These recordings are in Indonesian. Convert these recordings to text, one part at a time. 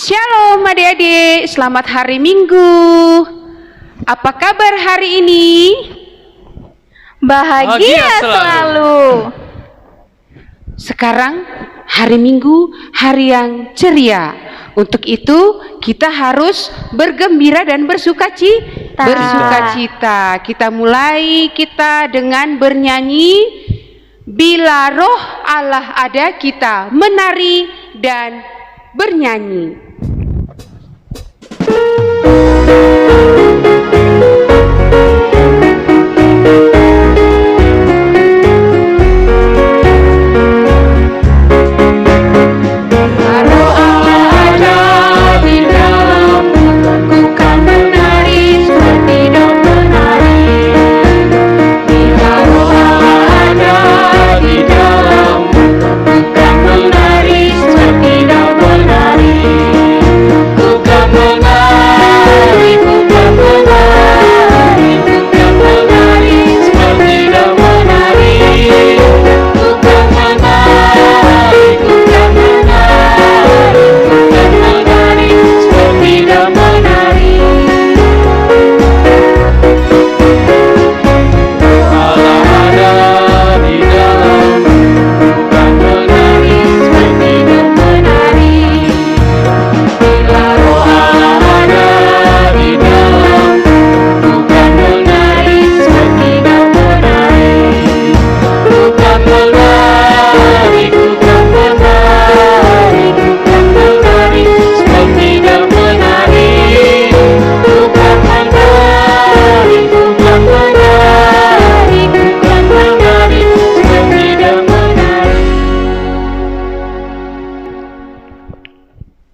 Shalom adik-adik, selamat hari Minggu. Apa kabar hari ini? Bahagia selalu. Sekarang hari Minggu, hari yang ceria. Untuk itu kita harus bergembira dan bersukacita. Kita mulai dengan bernyanyi. Bila roh Allah ada, kita menari dan bernyanyi.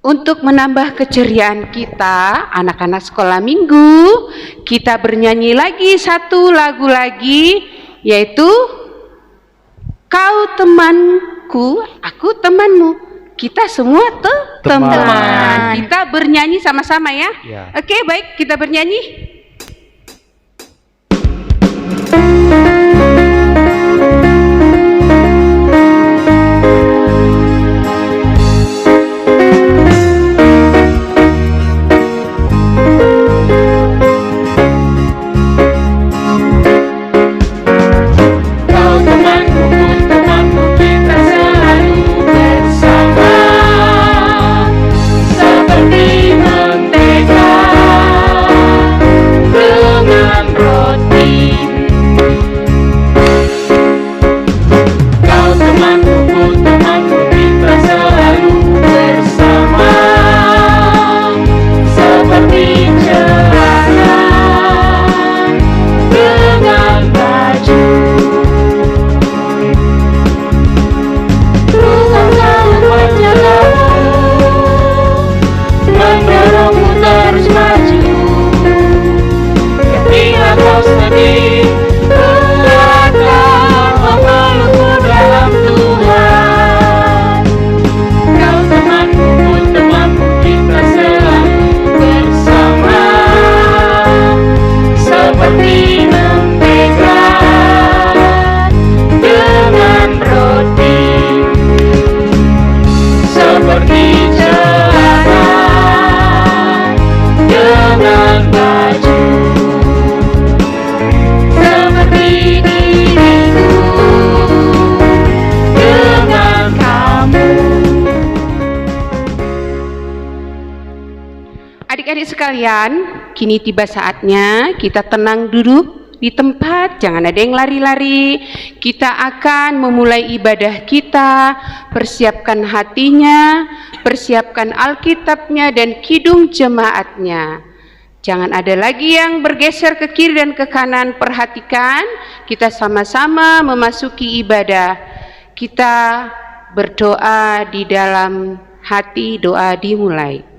Untuk menambah keceriaan kita, anak-anak sekolah minggu, kita bernyanyi lagi satu lagu lagi, yaitu Kau temanku, aku temanmu. Kita semua teman. Kita bernyanyi sama-sama ya. Oke, baik, kita bernyanyi. Adik-adik sekalian, kini tiba saatnya kita tenang duduk di tempat, jangan ada yang lari-lari. Kita akan memulai ibadah kita, persiapkan hatinya, persiapkan Alkitabnya dan kidung jemaatnya. Jangan ada lagi yang bergeser ke kiri dan ke kanan. Perhatikan, kita sama-sama memasuki ibadah. Kita berdoa di dalam hati, doa dimulai.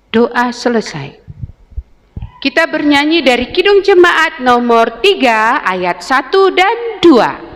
Doa selesai. Kita bernyanyi dari Kidung Jemaat nomor 3 ayat 1 dan 2.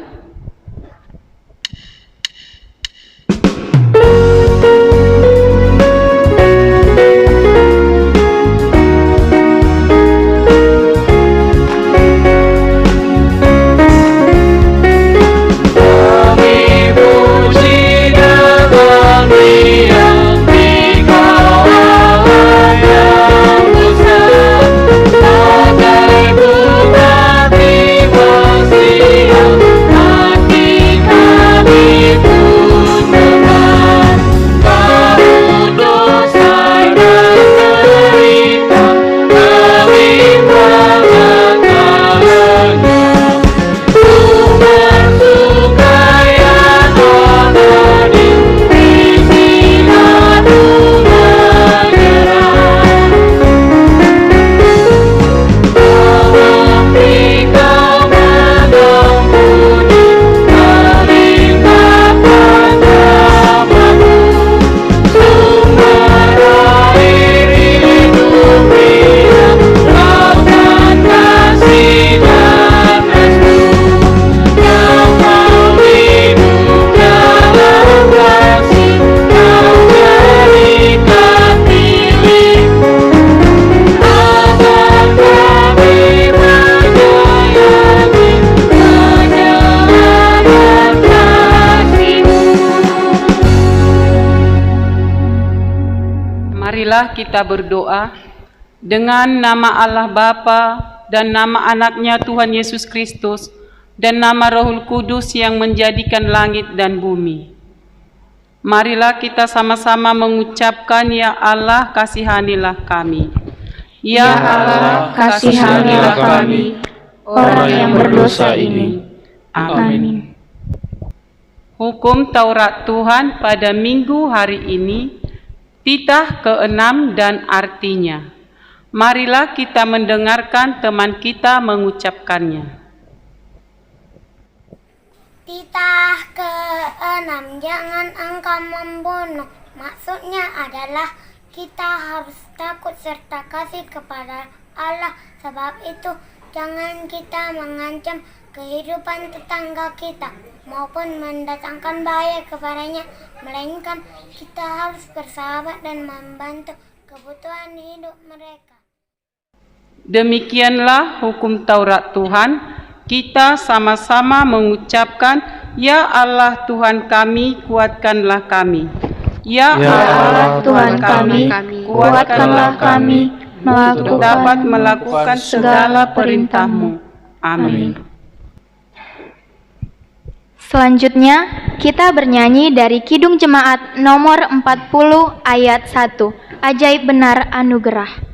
Marilah kita berdoa dengan nama Allah Bapa dan nama anaknya Tuhan Yesus Kristus dan nama Rohul Kudus yang menjadikan langit dan bumi. Marilah kita sama-sama mengucapkan, ya Allah, kasihanilah kami. Ya Allah, kasihanilah kami, orang yang berdosa ini. Amin. Hukum Taurat Tuhan pada minggu hari ini, titah ke-6 dan artinya. Marilah kita mendengarkan teman kita mengucapkannya. Titah ke-6, jangan engkau membunuh. Maksudnya adalah kita harus takut serta kasih kepada Allah. Sebab itu jangan kita mengancam kehidupan tetangga kita maupun mendatangkan bahaya kepadanya, melainkan kita harus bersahabat dan membantu kebutuhan hidup mereka. Demikianlah hukum Taurat Tuhan. Kita sama-sama mengucapkan, ya Allah Tuhan kami, kuatkanlah kami. Ya Allah Tuhan kami, kuatkanlah kami untuk dapat melakukan segala perintah-Mu. Amin. Selanjutnya, kita bernyanyi dari Kidung Jemaat nomor 40 ayat 1. Ajaib benar anugerah.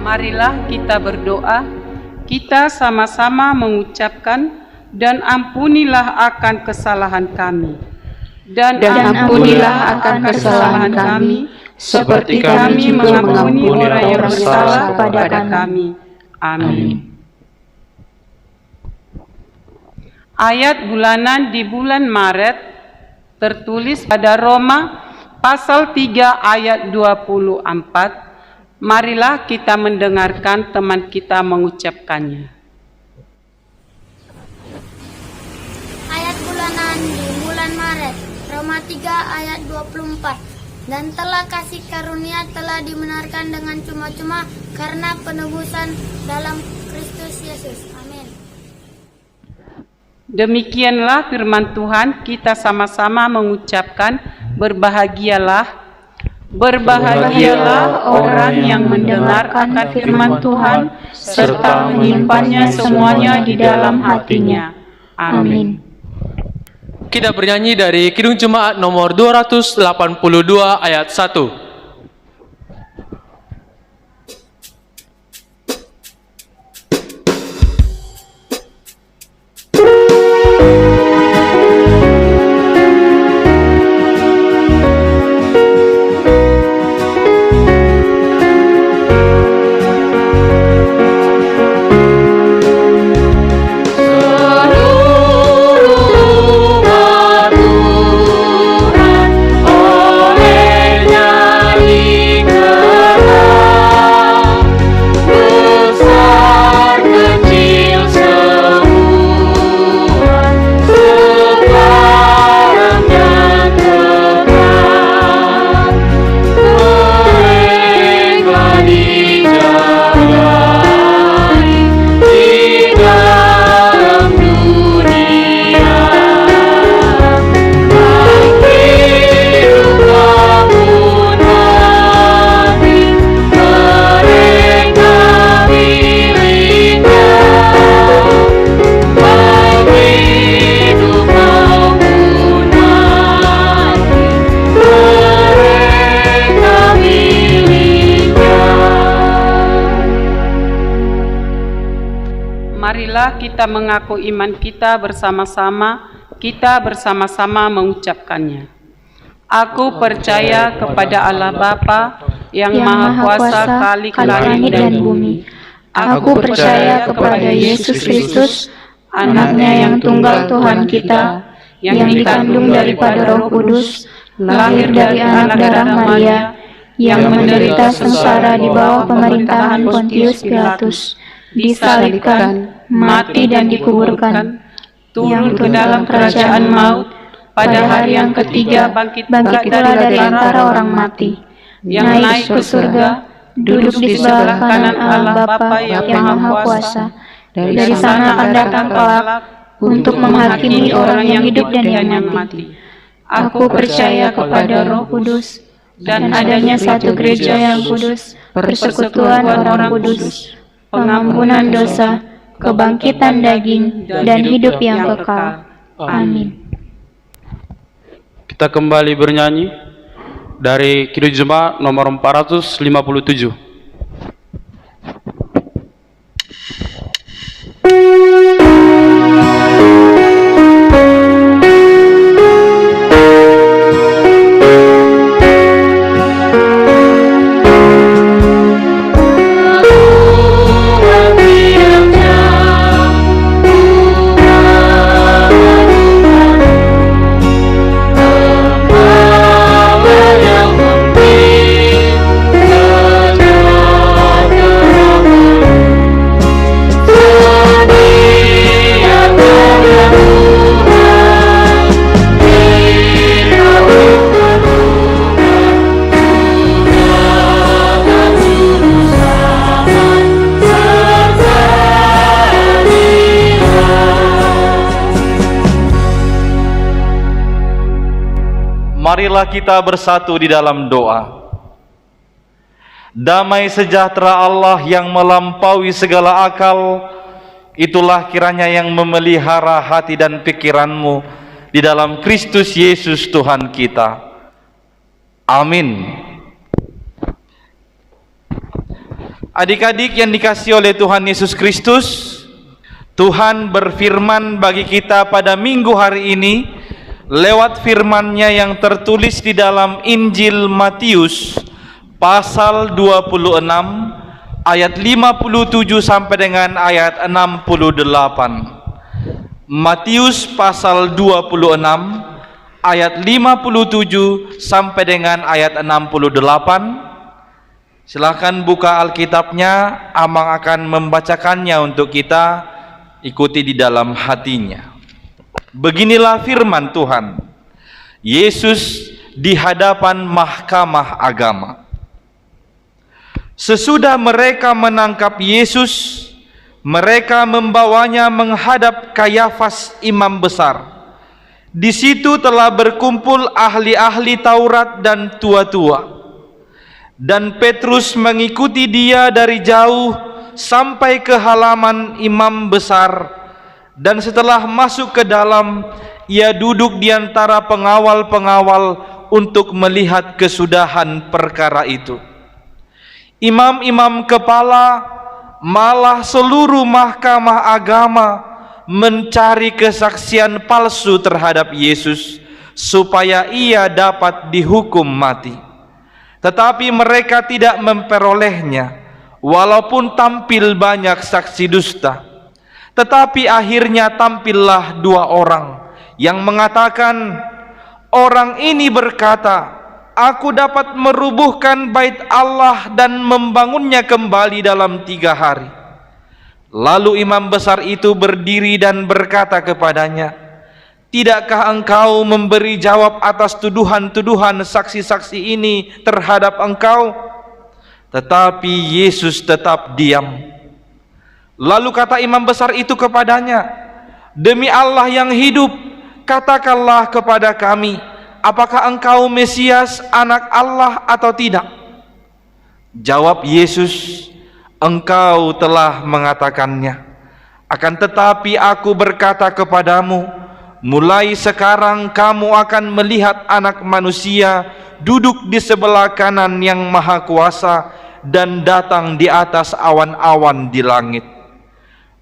Marilah kita berdoa, kita sama-sama mengucapkan, dan ampunilah akan kesalahan kami. Dan ampunilah akan kesalahan kami, seperti kami mengampuni orang yang bersalah kepada kami. Amin. Ayat bulanan di bulan Maret tertulis pada Roma pasal 3 ayat 24. Marilah kita mendengarkan teman kita mengucapkannya. Ayat bulanan di bulan Maret, Roma 3 ayat 24. Dan telah kasih karunia telah dibenarkan dengan cuma-cuma karena penebusan dalam Kristus Yesus. Amin. Demikianlah firman Tuhan, kita sama-sama mengucapkan, berbahagialah. Berbahagialah orang yang mendengar akan firman Tuhan serta menyimpannya semuanya di dalam hatinya. Amin. Kita bernyanyi dari Kidung Jemaat nomor 282 ayat 1. Olehnya Marilah kita mengaku iman kita bersama-sama mengucapkannya. Aku percaya kepada Allah Bapa yang Maha Kuasa, Khalik langit dan bumi. Aku percaya kepada Yesus Kristus, anaknya yang tunggal Tuhan kita, yang dikandung daripada Roh Kudus, lahir dari anak darah Maria, yang menderita sengsara di bawah pemerintahan Pontius Pilatus, disalibkan, mati dan dikuburkan, turun ke dalam kerajaan maut, pada hari yang ketiga bangkit pula dari antara orang mati, yang naik ke surga, duduk di sebelah kanan Allah Bapa yang Maha Kuasa. Dari sana akan datang kelak untuk menghakimi orang yang hidup dan yang mati. Aku percaya kepada Roh Kudus dan adanya satu gereja yang kudus, persekutuan orang kudus, pengampunan dosa, kebangkitan daging, dan hidup yang kekal. Amin. Kita kembali bernyanyi dari Kidung Jemaat nomor 457. Marilah kita bersatu di dalam doa. Damai sejahtera Allah yang melampaui segala akal, itulah kiranya yang memelihara hati dan pikiranmu di dalam Kristus Yesus Tuhan kita. Amin. Adik-adik yang dikasihi oleh Tuhan Yesus Kristus, Tuhan berfirman bagi kita pada minggu hari ini lewat firman-Nya yang tertulis di dalam Injil Matius pasal 26 ayat 57 sampai dengan ayat 68. Matius pasal 26 ayat 57 sampai dengan ayat 68. Silakan buka Alkitabnya, Amang akan membacakannya untuk kita ikuti di dalam hatinya. Beginilah firman Tuhan. Yesus di hadapan mahkamah agama. Sesudah mereka menangkap Yesus, mereka membawanya menghadap Kayafas imam besar. Di situ telah berkumpul ahli-ahli Taurat dan tua-tua. Dan Petrus mengikuti dia dari jauh sampai ke halaman imam besar. Dan setelah masuk ke dalam, ia duduk di antara pengawal-pengawal untuk melihat kesudahan perkara itu. Imam-imam kepala, malah seluruh mahkamah agama mencari kesaksian palsu terhadap Yesus, supaya ia dapat dihukum mati. Tetapi mereka tidak memperolehnya, walaupun tampil banyak saksi dusta. Tetapi akhirnya tampillah dua orang yang mengatakan, orang ini berkata, aku dapat merubuhkan bait Allah dan membangunnya kembali dalam 3 hari. Lalu imam besar itu berdiri dan berkata kepadanya, tidakkah engkau memberi jawab atas tuduhan-tuduhan saksi-saksi ini terhadap engkau? Tetapi Yesus tetap diam. Lalu kata imam besar itu kepadanya, demi Allah yang hidup, katakanlah kepada kami, apakah engkau Mesias, anak Allah atau tidak? Jawab Yesus, engkau telah mengatakannya. Akan tetapi aku berkata kepadamu, mulai sekarang kamu akan melihat Anak Manusia duduk di sebelah kanan yang Maha Kuasa dan datang di atas awan-awan di langit.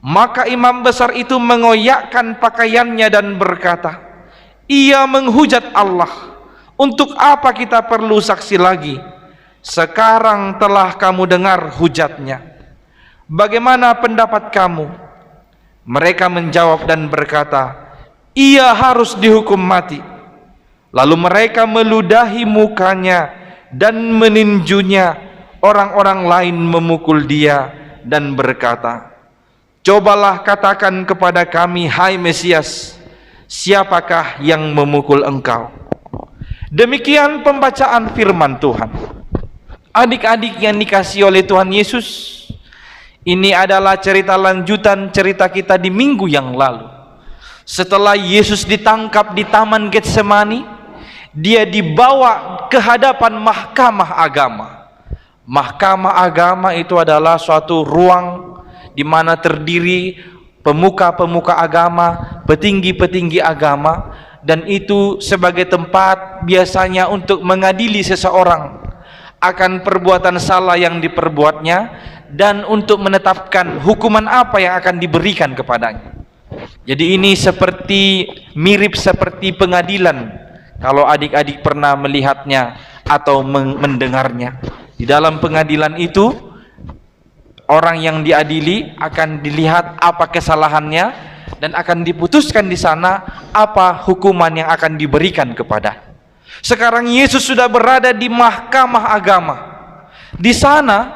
Maka imam besar itu mengoyakkan pakaiannya dan berkata, ia menghujat Allah. Untuk apa kita perlu saksi lagi? Sekarang telah kamu dengar hujatnya. Bagaimana pendapat kamu? Mereka menjawab dan berkata, ia harus dihukum mati. Lalu mereka meludahi mukanya dan meninjunya. Orang-orang lain memukul dia dan berkata, cobalah katakan kepada kami, hai Mesias, siapakah yang memukul engkau? Demikian pembacaan firman Tuhan. Adik-adik yang dikasihi oleh Tuhan Yesus, ini adalah cerita lanjutan cerita kita di minggu yang lalu. Setelah Yesus ditangkap di Taman Getsemani, dia dibawa ke hadapan mahkamah agama. Mahkamah agama itu adalah suatu ruang di mana terdiri pemuka-pemuka agama, petinggi-petinggi agama, dan itu sebagai tempat biasanya untuk mengadili seseorang akan perbuatan salah yang diperbuatnya dan untuk menetapkan hukuman apa yang akan diberikan kepadanya. Jadi ini mirip seperti pengadilan kalau adik-adik pernah melihatnya atau mendengarnya. Di dalam pengadilan itu orang yang diadili akan dilihat apa kesalahannya dan akan diputuskan di sana apa hukuman yang akan diberikan kepada. Sekarang Yesus sudah berada di mahkamah agama. Di sana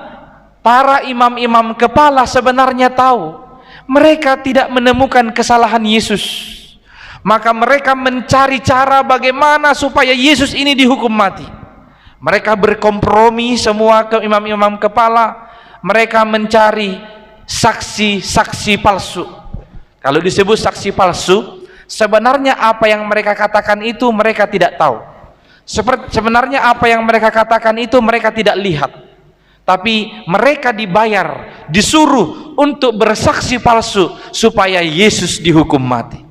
para imam-imam kepala sebenarnya tahu mereka tidak menemukan kesalahan Yesus. Maka mereka mencari cara bagaimana supaya Yesus ini dihukum mati. Mereka berkompromi semua ke imam-imam kepala. Mereka mencari saksi-saksi palsu. Kalau disebut saksi palsu, sebenarnya apa yang mereka katakan itu mereka tidak tahu. Sebenarnya apa yang mereka katakan itu mereka tidak lihat. Tapi mereka dibayar, disuruh untuk bersaksi palsu supaya Yesus dihukum mati.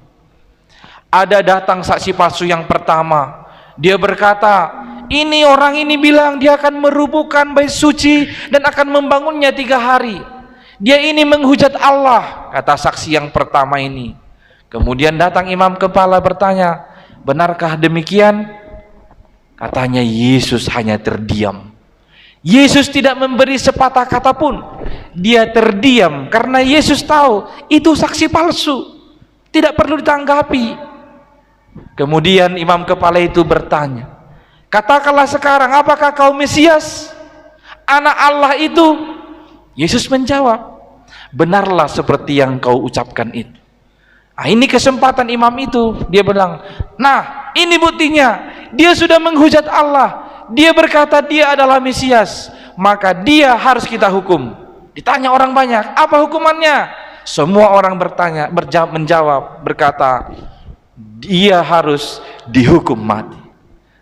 Ada datang saksi palsu yang pertama. Dia berkata, ini orang ini bilang dia akan merubuhkan bait suci dan akan membangunnya 3 hari. Dia ini menghujat Allah, kata saksi yang pertama ini. Kemudian datang imam kepala bertanya, benarkah demikian? Katanya Yesus hanya terdiam. Yesus tidak memberi sepatah kata pun. Dia terdiam karena Yesus tahu itu saksi palsu, tidak perlu ditanggapi. Kemudian imam kepala itu bertanya, katakanlah sekarang, apakah kau Mesias, anak Allah itu? Yesus menjawab, benarlah seperti yang kau ucapkan itu. Nah, ini kesempatan imam itu. Dia bilang, nah ini buktinya, dia sudah menghujat Allah. Dia berkata dia adalah Mesias, maka dia harus kita hukum. Ditanya orang banyak, apa hukumannya? Semua orang menjawab, berkata, dia harus dihukum mati.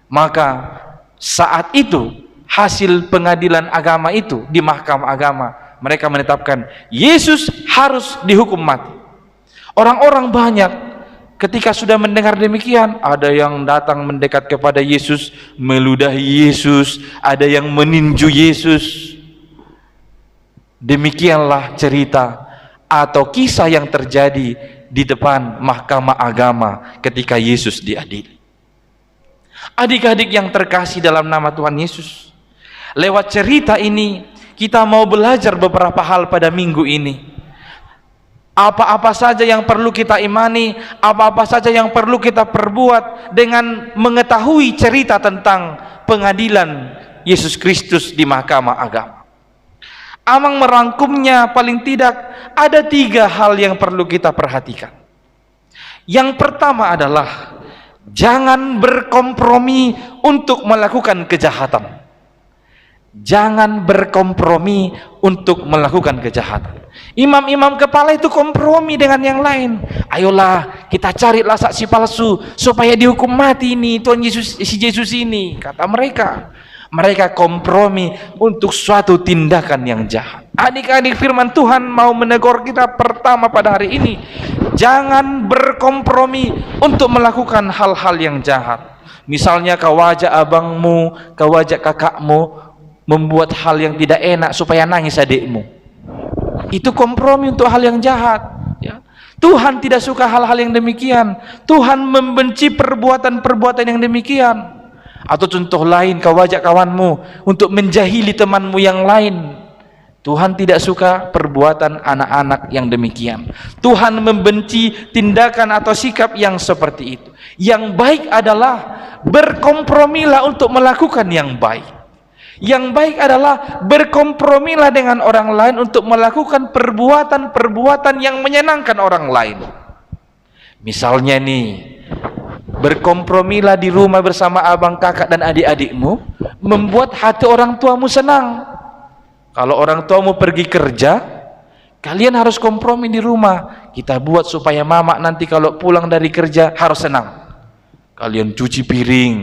Maka saat itu hasil pengadilan agama itu di mahkamah agama, mereka menetapkan Yesus harus dihukum mati. Orang-orang banyak ketika sudah mendengar demikian, ada yang datang mendekat kepada Yesus, meludahi Yesus, ada yang meninju Yesus. Demikianlah cerita atau kisah yang terjadi di depan mahkamah agama ketika Yesus diadili. Adik-adik yang terkasih dalam nama Tuhan Yesus, lewat cerita ini kita mau belajar beberapa hal pada minggu ini. Apa-apa saja yang perlu kita imani, apa-apa saja yang perlu kita perbuat dengan mengetahui cerita tentang pengadilan Yesus Kristus di mahkamah agama. Amang merangkumnya, paling tidak ada 3 hal yang perlu kita perhatikan. Yang pertama adalah jangan berkompromi untuk melakukan kejahatan. Jangan berkompromi untuk melakukan kejahatan. Imam-imam kepala itu kompromi dengan yang lain. Ayolah kita carilah saksi palsu supaya dihukum mati ini Tuhan Yesus, si Yesus ini, kata mereka. Mereka kompromi untuk suatu tindakan yang jahat. Adik-adik, firman Tuhan mau menegur kita pertama pada hari ini, jangan berkompromi untuk melakukan hal-hal yang jahat. Misalnya kau ajak abangmu, kau ajak kakakmu membuat hal yang tidak enak supaya nangis adikmu. Itu kompromi untuk hal yang jahat, ya. Tuhan tidak suka hal-hal yang demikian. Tuhan membenci perbuatan-perbuatan yang demikian. Atau contoh lain, kau ajak kawanmu untuk menjahili temanmu yang lain. Tuhan tidak suka perbuatan anak-anak yang demikian. Tuhan membenci tindakan atau sikap yang seperti itu. Yang baik adalah berkompromilah untuk melakukan yang baik. Yang baik adalah berkompromilah dengan orang lain untuk melakukan perbuatan-perbuatan yang menyenangkan orang lain. Misalnya nih, berkompromilah di rumah bersama abang, kakak, dan adik-adikmu, membuat hati orang tuamu senang. Kalau orang tuamu pergi kerja, kalian harus kompromi di rumah. Kita buat supaya mama nanti kalau pulang dari kerja harus senang. Kalian cuci piring,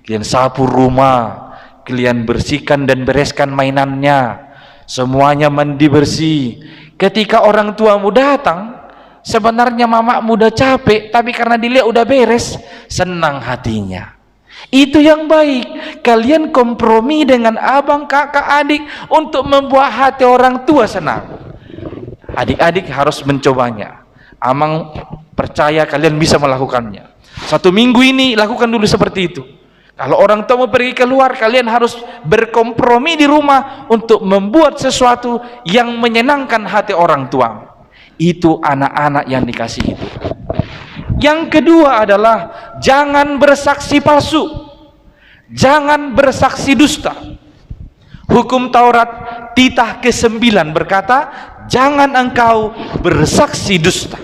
kalian sapu rumah, kalian bersihkan dan bereskan mainannya, semuanya mandi bersih. Ketika orang tuamu datang, sebenarnya mamamu udah capek, tapi karena dilihat udah beres, senang hatinya. Itu yang baik. Kalian kompromi dengan abang, kakak, adik untuk membuat hati orang tua senang. Adik-adik harus mencobanya. Amang percaya kalian bisa melakukannya. 1 minggu ini lakukan dulu seperti itu. Kalau orang tua mau pergi keluar, kalian harus berkompromi di rumah untuk membuat sesuatu yang menyenangkan hati orang tua. Itu anak-anak yang dikasihi itu. Yang kedua adalah jangan bersaksi palsu. Jangan bersaksi dusta. Hukum Taurat titah ke-9 berkata, jangan engkau bersaksi dusta.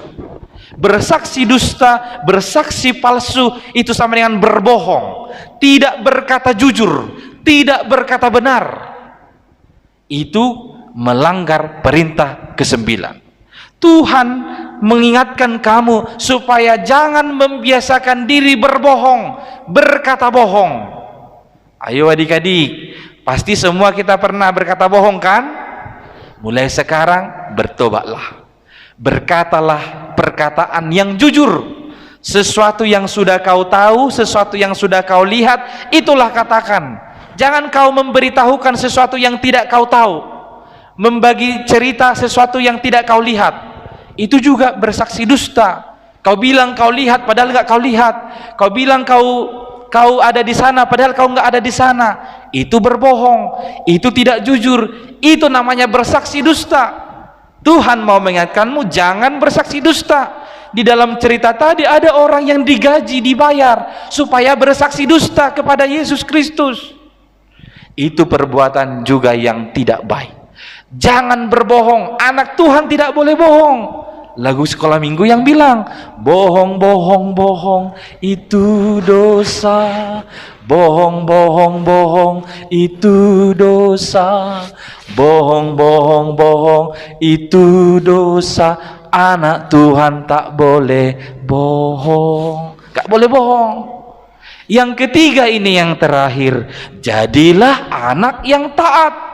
Bersaksi dusta, bersaksi palsu itu sama dengan berbohong, tidak berkata jujur, tidak berkata benar. Itu melanggar perintah ke-9. Tuhan mengingatkan kamu supaya jangan membiasakan diri berbohong, berkata bohong. Ayo adik-adik, pasti semua kita pernah berkata bohong kan? Mulai sekarang bertobatlah. Berkatalah perkataan yang jujur. Sesuatu yang sudah kau tahu, sesuatu yang sudah kau lihat, itulah katakan. Jangan kau memberitahukan sesuatu yang tidak kau tahu, membagi cerita sesuatu yang tidak kau lihat. Itu juga bersaksi dusta. Kau bilang kau lihat padahal nggak kau lihat. Kau bilang kau ada di sana padahal kau nggak ada di sana. Itu berbohong. Itu tidak jujur. Itu namanya bersaksi dusta. Tuhan mau mengingatkanmu jangan bersaksi dusta. Di dalam cerita tadi ada orang yang digaji, dibayar supaya bersaksi dusta kepada Yesus Kristus. Itu perbuatan juga yang tidak baik. Jangan berbohong. Anak Tuhan tidak boleh bohong. Lagu sekolah minggu yang bilang, bohong, bohong, bohong, itu dosa. Bohong, bohong, bohong, itu dosa. Bohong, bohong, bohong, itu dosa. Anak Tuhan tak boleh bohong. Gak boleh bohong. Yang ketiga ini yang terakhir, jadilah anak yang taat.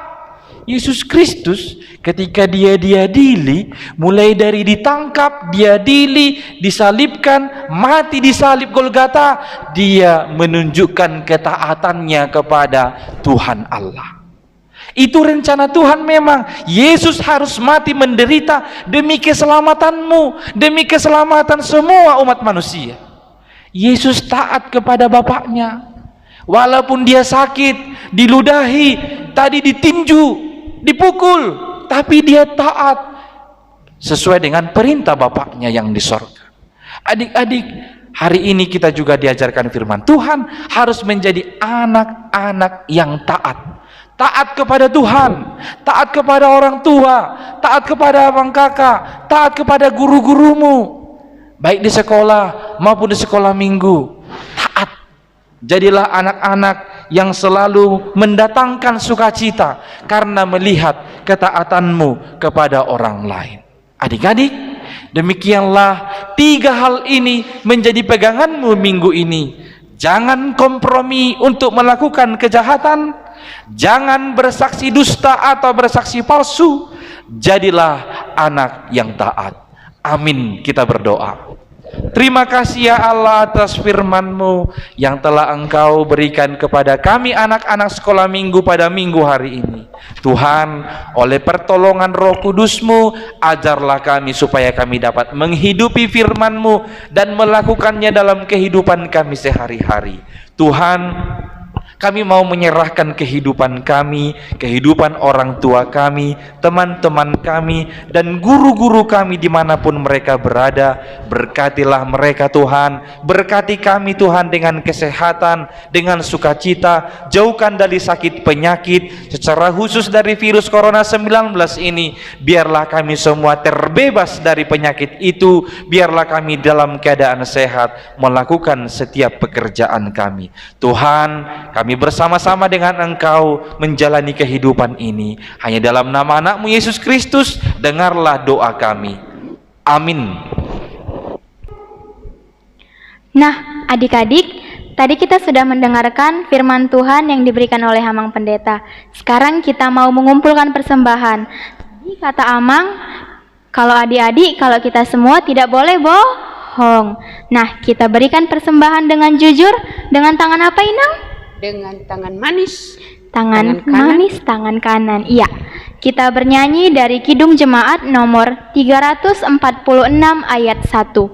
Yesus Kristus ketika dia diadili, mulai dari ditangkap, diadili, disalibkan, mati di salib Golgota, dia menunjukkan ketaatannya kepada Tuhan Allah. Itu rencana Tuhan memang. Yesus harus mati menderita demi keselamatanmu, demi keselamatan semua umat manusia. Yesus taat kepada Bapaknya. Walaupun dia sakit, diludahi, tadi ditinju, dipukul, tapi dia taat sesuai dengan perintah Bapaknya yang di sorga. Adik-adik, hari ini kita juga diajarkan firman Tuhan harus menjadi anak-anak yang taat. Taat kepada Tuhan, taat kepada orang tua, taat kepada abang kakak, taat kepada guru-gurumu, baik di sekolah maupun di sekolah minggu. Taat. Jadilah anak-anak yang selalu mendatangkan sukacita karena melihat ketaatanmu kepada orang lain. Adik-adik, demikianlah 3 hal ini menjadi peganganmu minggu ini. Jangan kompromi untuk melakukan kejahatan, jangan bersaksi dusta atau bersaksi palsu, jadilah anak yang taat. Amin, kita berdoa. Terima kasih ya Allah atas firman-Mu yang telah Engkau berikan kepada kami anak-anak sekolah minggu pada minggu hari ini. Tuhan, oleh pertolongan Roh Kudus-Mu, ajarlah kami supaya kami dapat menghidupi firman-Mu dan melakukannya dalam kehidupan kami sehari-hari. Tuhan, kami mau menyerahkan kehidupan kami, kehidupan orang tua kami, teman-teman kami, dan guru-guru kami dimanapun mereka berada. Berkatilah mereka Tuhan, berkati kami Tuhan dengan kesehatan, dengan sukacita, jauhkan dari sakit penyakit, secara khusus dari virus corona 19 ini. Biarlah kami semua terbebas dari penyakit itu, biarlah kami dalam keadaan sehat, melakukan setiap pekerjaan kami. Tuhan, kami bersama-sama dengan Engkau menjalani kehidupan ini. Hanya dalam nama anak-Mu Yesus Kristus, dengarlah doa kami. Amin. Nah, adik-adik, tadi kita sudah mendengarkan firman Tuhan yang diberikan oleh Amang Pendeta. Sekarang kita mau mengumpulkan persembahan. Tadi kata Amang, kalau adik-adik, kalau kita semua tidak boleh bohong. Nah, kita berikan persembahan dengan jujur. Dengan tangan apa, Inang? Dengan tangan manis. Tangan kanan. manis, tangan kanan. Iya. Kita bernyanyi dari Kidung Jemaat nomor 346 ayat 1.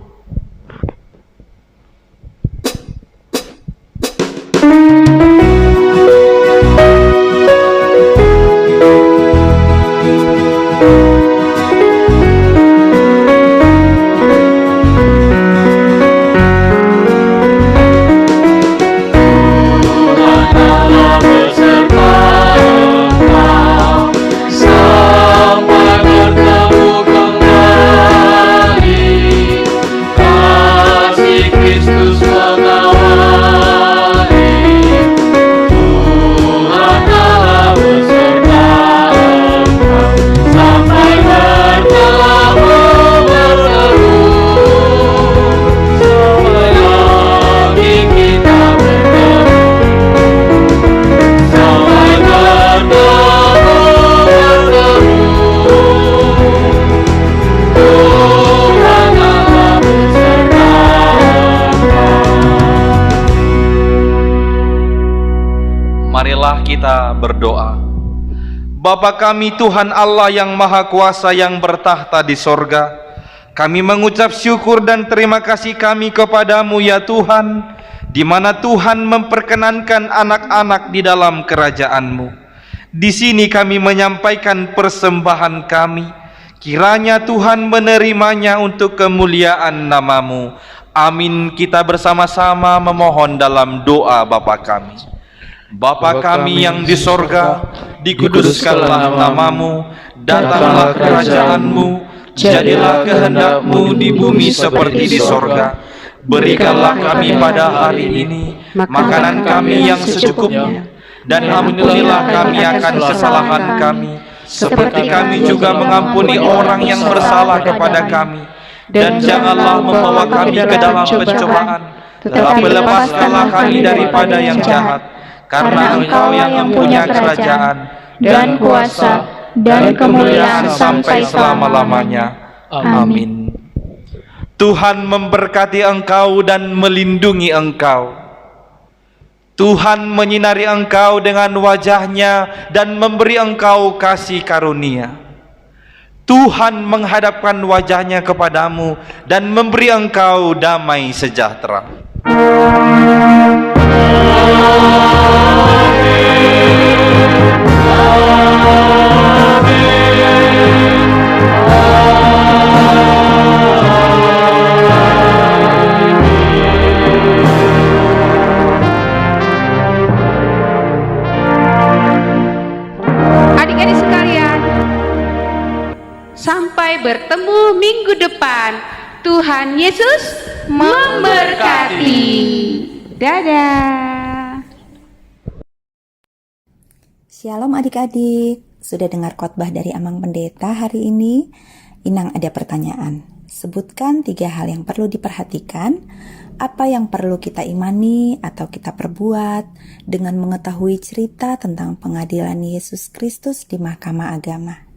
Marilah kita berdoa. Bapa kami Tuhan Allah yang Maha Kuasa yang bertahta di sorga, kami mengucap syukur dan terima kasih kami kepadamu ya Tuhan, di mana Tuhan memperkenankan anak-anak di dalam kerajaan-Mu. Di sini kami menyampaikan persembahan kami, kiranya Tuhan menerimanya untuk kemuliaan nama-Mu. Amin. Kita bersama-sama memohon dalam doa Bapa kami. Bapa kami yang di sorga, dikuduskanlah nama-Mu, datanglah kerajaan-Mu, jadilah kehendak-Mu di bumi seperti di sorga. Berikanlah kami pada hari ini makanan kami yang secukupnya, dan ampunilah kami akan kesalahan kami, seperti kami juga mengampuni orang yang bersalah kepada kami. Dan janganlah membawa kami ke dalam pencobaan, tetapi lepaskanlah kami daripada yang jahat. Karena Engkau yang mempunyai kerajaan dan kuasa dan kemuliaan sampai selama-lamanya. Amin. Tuhan memberkati engkau dan melindungi engkau. Tuhan menyinari engkau dengan wajah-Nya dan memberi engkau kasih karunia. Tuhan menghadapkan wajah-Nya kepadamu dan memberi engkau damai sejahtera. Adik-adik sekalian, sampai bertemu minggu depan. Tuhan Yesus memberkati. Dadah. Shalom adik-adik, sudah dengar khotbah dari Amang Pendeta hari ini? Inang ada pertanyaan. Sebutkan 3 hal yang perlu diperhatikan, apa yang perlu kita imani atau kita perbuat dengan mengetahui cerita tentang pengadilan Yesus Kristus di Mahkamah Agama.